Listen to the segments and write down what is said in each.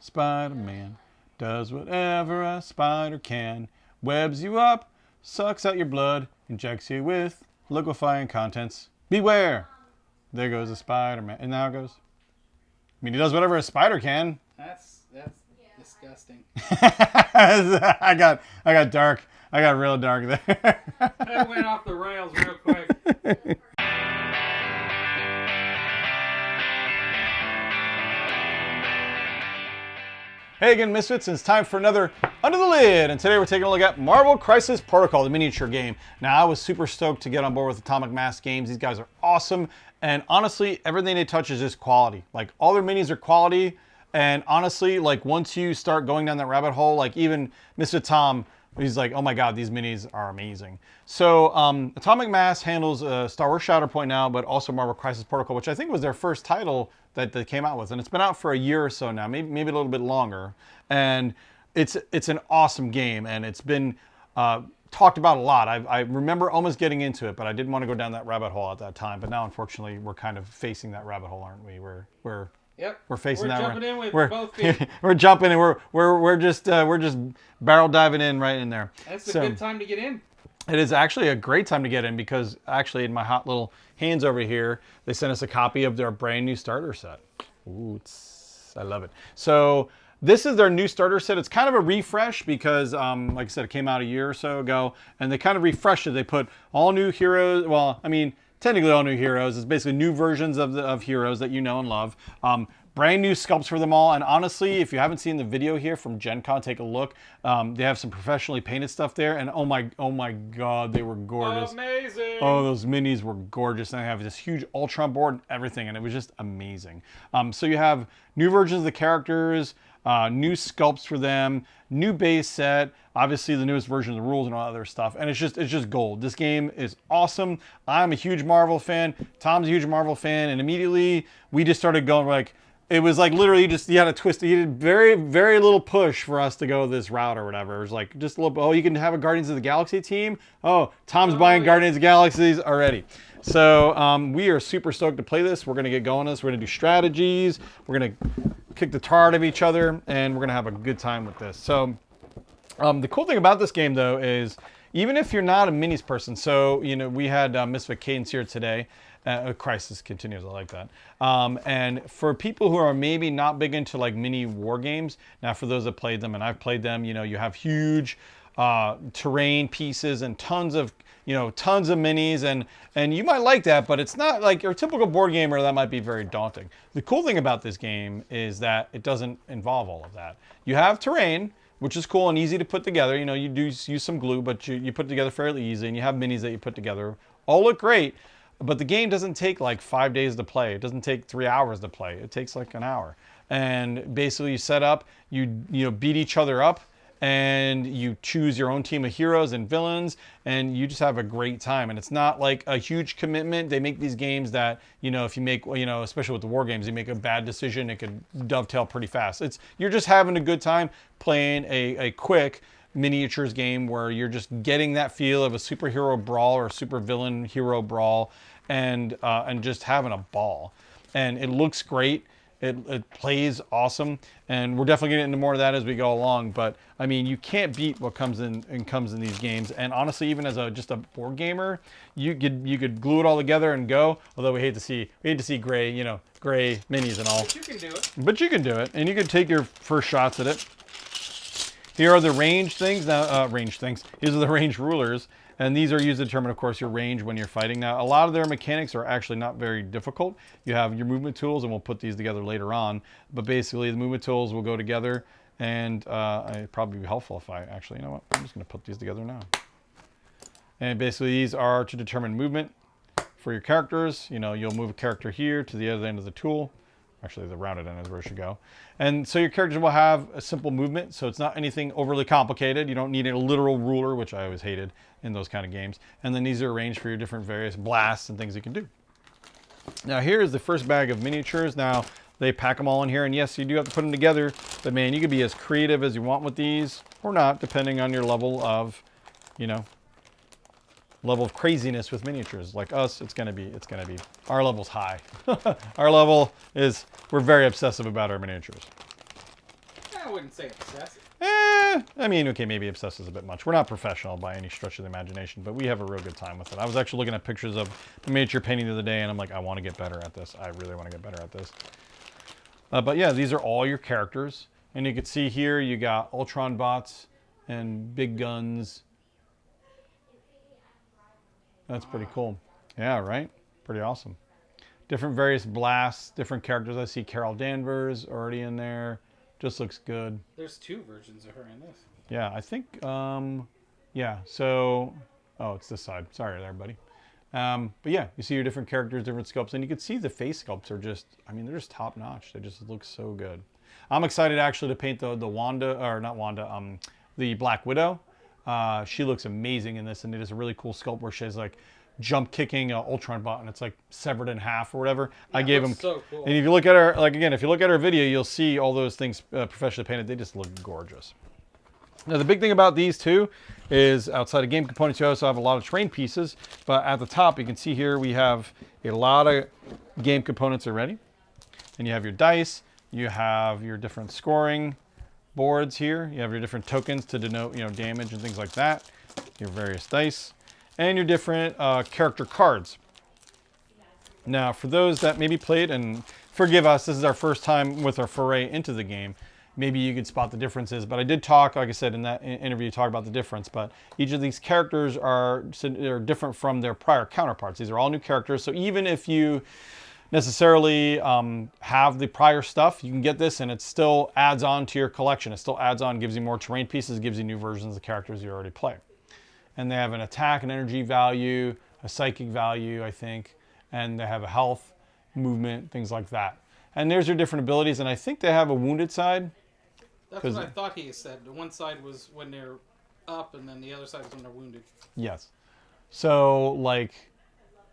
Spider-Man does whatever a spider can. Webs you up, sucks out your blood, injects you with liquefying contents. Beware! There goes a Spider-Man. And now it goes. I mean, he does whatever a spider can. That's disgusting. I got dark. I got real dark there. That went off the rails real quick. Hey again, Misfits, and it's time for another Under the Lid. And today we're taking a look at Marvel Crisis Protocol, the miniature game. Now, I was super stoked to get on board with Atomic Mass Games. These guys are awesome. And honestly, everything they touch is just quality. Like, all their minis are quality. And honestly, like, once you start going down that rabbit hole, like, even Mr. Tom, he's like, oh my God, these minis are amazing. So Atomic Mass handles Star Wars Shatterpoint now, but also Marvel Crisis Protocol, which I think was their first title that they came out with. And it's been out for a year or so now, maybe a little bit longer. And it's an awesome game, and it's been talked about a lot. I remember almost getting into it, but I didn't want to go down that rabbit hole at that time. But now, unfortunately, we're kind of facing that rabbit hole, aren't we? We're facing that. We're jumping in with both feet. We're jumping, and we're just barrel diving in right in there. That's a good time to get in. It is actually a great time to get in because actually in my hot little hands over here, they sent us a copy of their brand new starter set. Ooh, I love it. So this is their new starter set. It's kind of a refresh because, like I said, it came out a year or so ago, and they kind of refreshed it. They put all new heroes. Well, I mean, technically all new heroes. It's basically new versions of heroes that you know and love. Brand new sculpts for them all. And honestly, if you haven't seen the video here from Gen Con, take a look. They have some professionally painted stuff there. And oh my God, they were gorgeous. Amazing. Oh, those minis were gorgeous. And they have this huge Ultron board and everything. And it was just amazing. So you have new versions of the characters, new sculpts for them, new base set, obviously the newest version of the rules and all other stuff, and it's just gold. This game is awesome. I'm a huge Marvel fan. Tom's a huge Marvel fan, and immediately we just started going like, it was like literally you had a twist. You did very, very little push for us to go this route or whatever. It was like just a little, oh, you can have a Guardians of the Galaxy team? Oh, Tom's buying Guardians of the Galaxies already. So we are super stoked to play this. We're going to get going on this. We're going to do strategies. We're going to kick the tar out of each other, and we're going to have a good time with this. So the cool thing about this game, though, is even if you're not a minis person, so, you know, we had Misfit Cadence here today. Crisis continues, I like that. And for people who are maybe not big into like mini war games, now for those that played them, and I've played them, you know, you have huge terrain pieces and tons of minis, and you might like that, but it's not like your typical board gamer. That might be very daunting. The cool thing about this game is that it doesn't involve all of that. You have terrain, which is cool and easy to put together. You know, you do use some glue, but you put it together fairly easy, and you have minis that you put together. All look great, but the game doesn't take like 5 days to play. It doesn't take 3 hours to play. It takes like an hour. And basically you set up, you beat each other up, and you choose your own team of heroes and villains, and you just have a great time. And it's not like a huge commitment. They make these games that, you know, if you make, you know, especially with the war games, you make a bad decision, it could dovetail pretty fast. You're just having a good time playing a quick miniatures game where you're just getting that feel of a superhero brawl or supervillain hero brawl, and just having a ball. And it looks great. It plays awesome, and we're definitely getting into more of that as we go along. But I mean, you can't beat what comes in these games. And honestly, even as just a board gamer, you could glue it all together and go. Although we hate to see gray minis and all. But you can do it. But you can do it, and you can take your first shots at it. Here are the range things. Now, These are the range rulers. And these are used to determine, of course, your range when you're fighting. Now, a lot of their mechanics are actually not very difficult. You have your movement tools, and we'll put these together later on. But basically, the movement tools will go together, and it'd probably be helpful if I actually, you know what? I'm just going to put these together now. And basically, these are to determine movement for your characters. You know, you'll move a character here to the other end of the tool. Actually, the rounded end is where it should go. And so your characters will have a simple movement, so it's not anything overly complicated. You don't need a literal ruler, which I always hated in those kind of games. And then these are arranged for your different various blasts and things you can do. Now here's the first bag of miniatures. Now they pack them all in here, and yes, you do have to put them together, but man, you can be as creative as you want with these, or not, depending on your level of, you know, level of craziness with miniatures. Like us, it's gonna be our level's high. Our level is, we're very obsessive about our miniatures. wouldn't say obsessive. I mean, okay, maybe obsessed is a bit much. We're not professional by any stretch of the imagination, but we have a real good time with it. I was actually looking at pictures of miniature painting the other day, and I'm like, I want to get better at this. I really want to get better at this. But yeah, these are all your characters. And you can see here, you got Ultron bots and big guns. That's pretty cool. Yeah, right? Pretty awesome. Different various blasts, different characters. I see Carol Danvers already in there. Just looks good. There's 2 versions of her in this. Yeah, I think, yeah, so, oh, it's this side. Sorry there, buddy. But yeah, you see your different characters, different sculpts, and you can see the face sculpts are just, I mean, they're just top notch. They just look so good. I'm excited actually to paint the Wanda, or not Wanda, the Black Widow. She looks amazing in this, and it is a really cool sculpt where she has like jump kicking Ultron bot, and it's like severed in half or whatever. Yeah, I gave him, so cool. and if you look at her, like again, if you look at her video, you'll see all those things professionally painted. They just look gorgeous. Now the big thing about these two is outside of game components, you also have a lot of terrain pieces, but at the top you can see here we have a lot of game components already. And you have your dice, you have your different scoring boards here, you have your different tokens to denote, you know, damage and things like that, your various dice, and your different character cards. Now for those that maybe played, and forgive us, this is our first time with our foray into the game, maybe you could spot the differences, but I did talk, like I said in that interview, talk about the difference, but each of these characters are different from their prior counterparts. These are all new characters, so even if you necessarily have the prior stuff, you can get this and it still adds on to your collection. It still adds on, gives you more terrain pieces, gives you new versions of the characters you already play. And they have an attack and energy value, a psychic value, I think, and they have a health, movement, things like that. And there's your different abilities, and I think they have a wounded side. That's what I thought he said. The one side was when they're up, and then the other side is when they're wounded. Yes. So, like,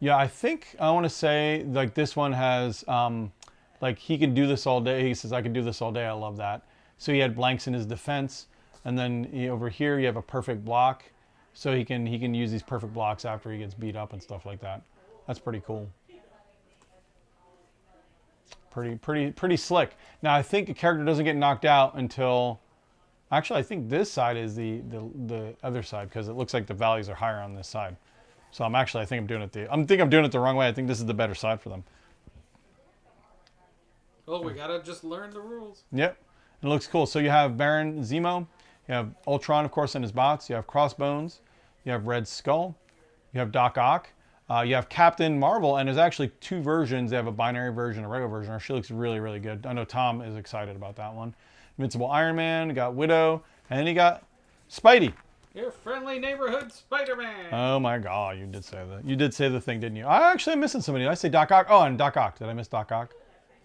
yeah, I think I want to say, like, this one has, like, he can do this all day. He says, I can do this all day. I love that. So he had blanks in his defense, and then over here you have a perfect block. So he can use these perfect blocks after he gets beat up and stuff like that. That's pretty cool. Pretty slick. Now I think a character doesn't get knocked out until, actually I think this side is the other side, because it looks like the values are higher on this side. So I think I'm doing it the wrong way. I think this is the better side for them. Well, we gotta just learn the rules. Yep, it looks cool. So you have Baron Zemo, you have Ultron of course and his bots, you have Crossbones, you have Red Skull, you have Doc Ock. You have Captain Marvel, and there's actually 2 versions. They have a binary version, a regular version. She looks really, really good. I know Tom is excited about that one. Invincible Iron Man, you got Widow, and then you got Spidey. Your friendly neighborhood Spider-Man. Oh my God, you did say that. You did say the thing, didn't you? I actually am missing somebody. Did I say Doc Ock? Oh, and Doc Ock. Did I miss Doc Ock?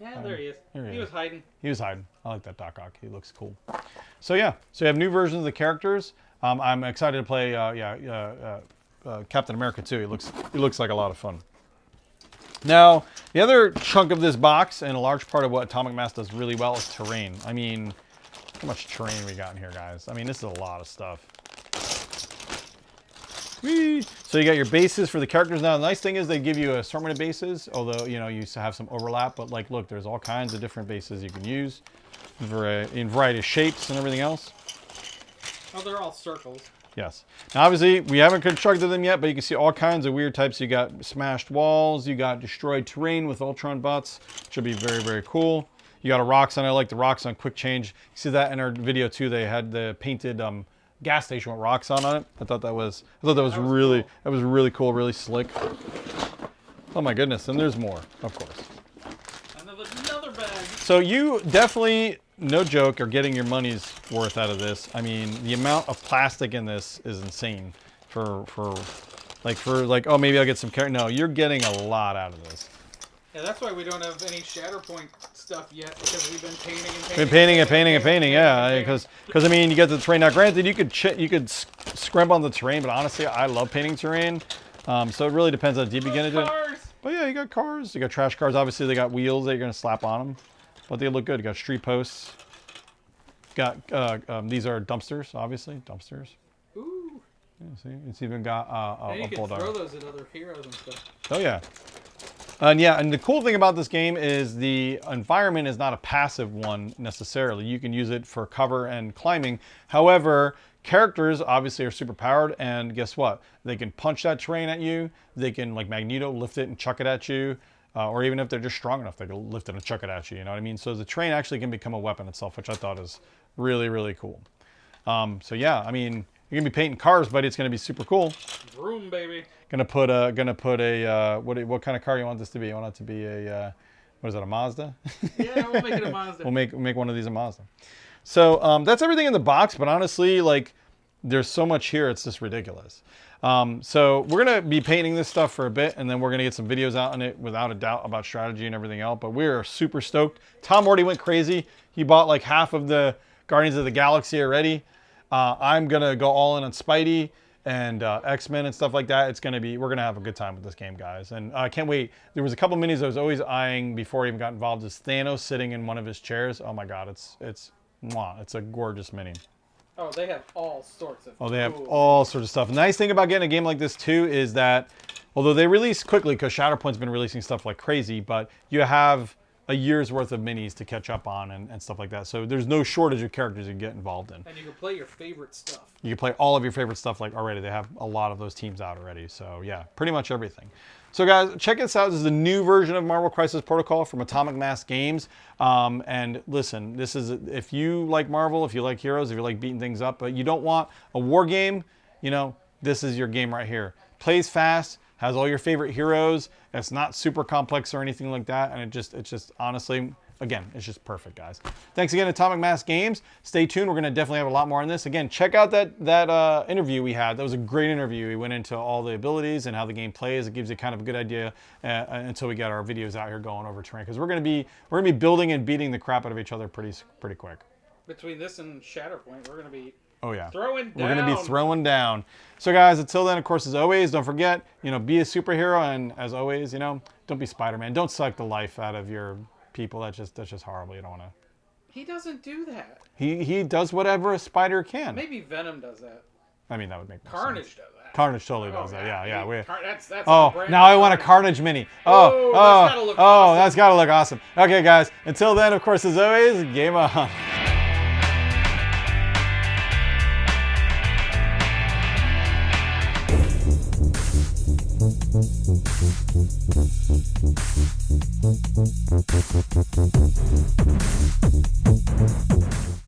Yeah, there he is. He was hiding. He was hiding. I like that Doc Ock. He looks cool. So yeah, so you have new versions of the characters. I'm excited to play. Captain America too. He looks like a lot of fun. Now, the other chunk of this box, and a large part of what Atomic Mass does really well, is terrain. I mean, how much terrain we got in here, guys? I mean, this is a lot of stuff. Whee! So you got your bases for the characters. Now, the nice thing is they give you an assortment of bases, although, you know, you have some overlap, but like, look, there's all kinds of different bases you can use in variety of shapes and everything else. Oh, they're all circles. Yes. Now, obviously, we haven't constructed them yet, but you can see all kinds of weird types. You got smashed walls. You got destroyed terrain with Ultron bots, which will be very, very cool. You got a Roxxon. I like the Roxxon quick change. You see that in our video too. They had the painted gas station with Roxxon on it. I thought that was really cool, really slick. Oh my goodness! And there's more, of course. Another bag. So you definitely, no joke, are getting your money's worth out of this. I mean, the amount of plastic in this is insane. For like, oh, maybe I'll get some carrot. No, you're getting a lot out of this. Yeah, that's why we don't have any Shatterpoint stuff yet, because we've been painting and painting. Been painting and painting, yeah. Because I mean, you get the terrain. Now, granted, you could scrimp on the terrain, but honestly, I love painting terrain. So it really depends how deep you get into it. But yeah, you got cars. You got trash cars. Obviously, they got wheels that you're gonna slap on them, but they look good. You got street posts. Got these are dumpsters, obviously dumpsters. Ooh. Yeah, see, it's even got a you can bulldog. throw those at other heroes and stuff. Oh yeah. And yeah, and the cool thing about this game is the environment is not a passive one necessarily. You can use it for cover and climbing. However, characters obviously are super powered, and guess what? They can punch that terrain at you. They can, like Magneto, lift it and chuck it at you. Or even if they're just strong enough, they can lift it and chuck it at you. You know what I mean? So the terrain actually can become a weapon itself, which I thought is really, really cool. So yeah, I mean, you're gonna be painting cars, buddy. It's gonna be super cool. Vroom, baby. Gonna put a what kind of car you want this to be? You want it to be a what is that, a Mazda? Yeah, we'll make it a Mazda. We'll make one of these a Mazda. So that's everything in the box, but honestly, like, there's so much here, it's just ridiculous. So we're gonna be painting this stuff for a bit, and then we're gonna get some videos out on it without a doubt about strategy and everything else. But we're super stoked. Tom already went crazy. He bought like half of the Guardians of the Galaxy already. I'm gonna go all in on Spidey and X-Men and stuff like that. We're gonna have a good time with this game, guys. And I can't wait. There was a couple minis I was always eyeing before I even got involved. Is Thanos sitting in one of his chairs. Oh my God, it's a gorgeous mini. Oh, they have all sorts of. Oh, they have all sorts of stuff. The nice thing about getting a game like this too is that, although they release quickly, because Shatterpoint's been releasing stuff like crazy, but you have a year's worth of minis to catch up on and stuff like that. So there's no shortage of characters you can get involved in. And you can play your favorite stuff. You can play all of your favorite stuff like already. They have a lot of those teams out already. So yeah, pretty much everything. So guys, check this out. This is the new version of Marvel Crisis Protocol from Atomic Mass Games. And listen, this is, if you like Marvel, if you like heroes, if you like beating things up, but you don't want a war game, you know, this is your game right here. Plays fast, has all your favorite heroes. It's not super complex or anything like that. And it's just honestly, again, it's just perfect, guys. Thanks again, Atomic Mass Games. Stay tuned. We're going to definitely have a lot more on this. Again, check out that interview we had. That was a great interview. We went into all the abilities and how the game plays. It gives you kind of a good idea until we get our videos out here going over terrain, because we're going to be building and beating the crap out of each other pretty quick. Between this and Shatterpoint, we're going to be Oh yeah. throwing down. We're going to be throwing down. So guys, until then, of course, as always, don't forget, be a superhero, and as always, don't be Spider-Man. Don't suck the life out of your people. That's just horrible. You don't want to. He doesn't do that. He does whatever a spider can. Maybe Venom does that. I mean, that would make Carnage sense. does that. Carnage totally does that. Yeah. That's Oh, now I want a Carnage mini. That's gotta look awesome. Okay, guys. Until then, of course, as always, game on.